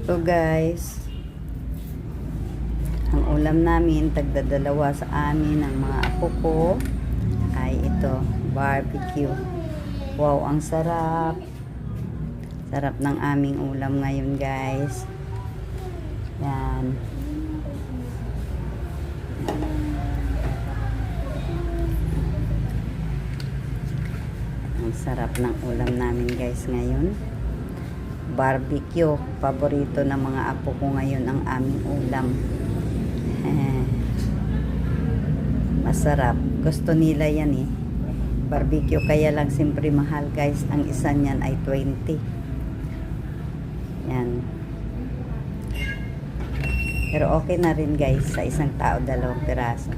So guys, ang ulam namin, tagdadalawa sa amin ng mga apo ko ay ito, barbecue. Wow, ang sarap. Sarap ng aming ulam ngayon guys. Yan. Ang sarap ng ulam namin guys ngayon. Barbecue. Paborito ng mga apo ko ngayon ang aming ulam. Masarap. Gusto nila yan eh. Barbecue kaya lang siyempre mahal guys. Ang isa niyan ay 20. Yan. Pero okay na rin guys sa isang tao, 2 piraso.